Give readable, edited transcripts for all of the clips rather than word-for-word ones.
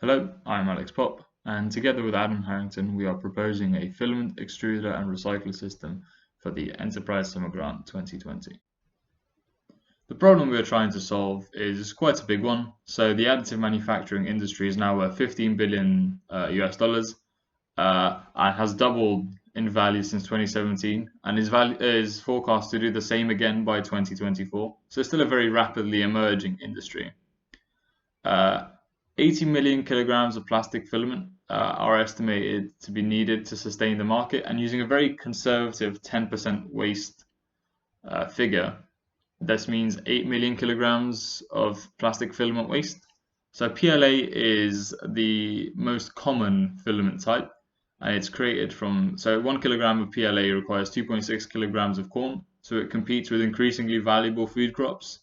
Hello, I'm Alex Pop, and together with Adam Harrington, we are proposing a filament extruder and recycler system for the Enterprise Summer Grant 2020. The problem we are trying to solve is quite a big one. So the additive manufacturing industry is now worth 15 billion US dollars and has doubled in value since 2017 and is forecast to do the same again by 2024. So it's still a very rapidly emerging industry. Uh, 80 million kilograms of plastic filament are estimated to be needed to sustain the market, and using a very conservative 10% waste figure, this means 8 million kilograms of plastic filament waste. So PLA is the most common filament type, and it's created from, so 1 kilogram of PLA requires 2.6 kilograms of corn, so it competes with increasingly valuable food crops.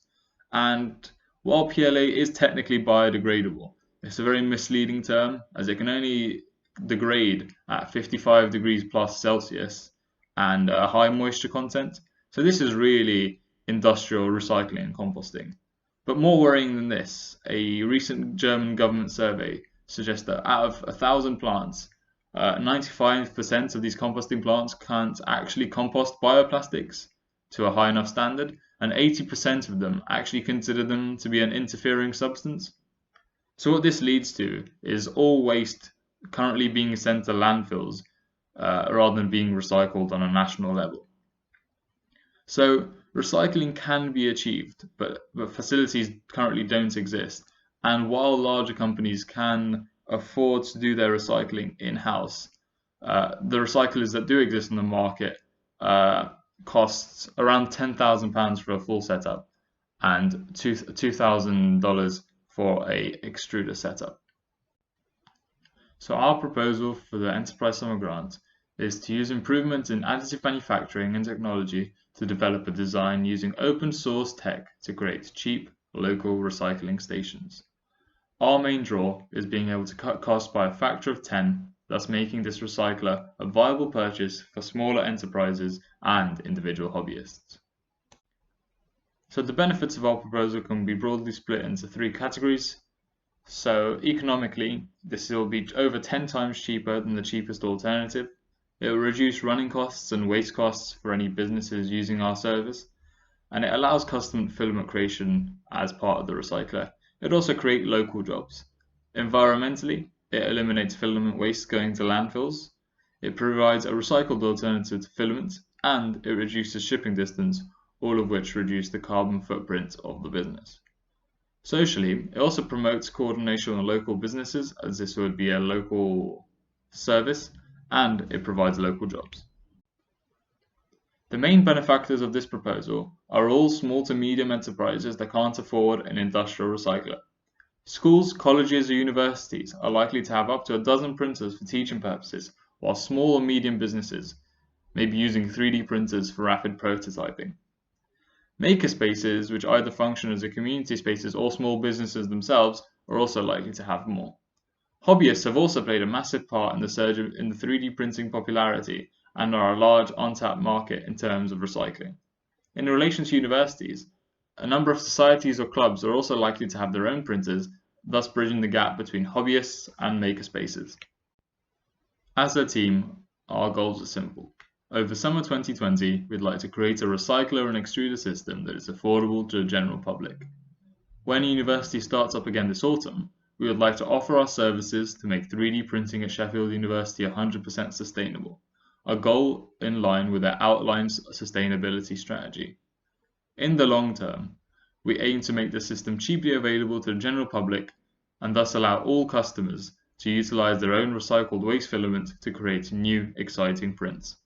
And while PLA is technically biodegradable, it's a very misleading term, as it can only degrade at 55 degrees plus Celsius and a high moisture content. So this is really industrial recycling and composting. But more worrying than this, a recent German government survey suggests that out of 1,000 plants, 95% of these composting plants can't actually compost bioplastics to a high enough standard, and 80% of them actually consider them to be an interfering substance. So what this leads to is all waste currently being sent to landfills rather than being recycled on a national level. So recycling can be achieved, but facilities currently don't exist. And while larger companies can afford to do their recycling in-house, the recyclers that do exist in the market costs around £10,000 for a full setup and $2,000 for a extruder setup. So our proposal for the Enterprise Summer Grant is to use improvements in additive manufacturing and technology to develop a design using open source tech to create cheap, local recycling stations. Our main draw is being able to cut costs by a factor of 10, thus making this recycler a viable purchase for smaller enterprises and individual hobbyists. So the benefits of our proposal can be broadly split into 3 categories. So economically, this will be over 10 times cheaper than the cheapest alternative. It will reduce running costs and waste costs for any businesses using our service, and it allows custom filament creation as part of the recycler. It also creates local jobs. Environmentally, it eliminates filament waste going to landfills. It provides a recycled alternative to filament, and it reduces shipping distance, all of which reduce the carbon footprint of the business. Socially, it also promotes coordination on local businesses, as this would be a local service, and it provides local jobs. The main benefactors of this proposal are all small to medium enterprises that can't afford an industrial recycler. Schools, colleges, or universities are likely to have up to a dozen printers for teaching purposes, while small or medium businesses may be using 3D printers for rapid prototyping. Makerspaces, which either function as a community spaces or small businesses themselves, are also likely to have more. Hobbyists have also played a massive part in the surge in the 3D printing popularity and are a large untapped market in terms of recycling. In relation to universities, a number of societies or clubs are also likely to have their own printers, thus bridging the gap between hobbyists and makerspaces. As a team, our goals are simple. Over summer 2020, we'd like to create a recycler and extruder system that is affordable to the general public. When university starts up again this autumn, we would like to offer our services to make 3D printing at Sheffield University 100% sustainable, a goal in line with their outlined sustainability strategy. In the long term, we aim to make the system cheaply available to the general public and thus allow all customers to utilize their own recycled waste filament to create new, exciting prints.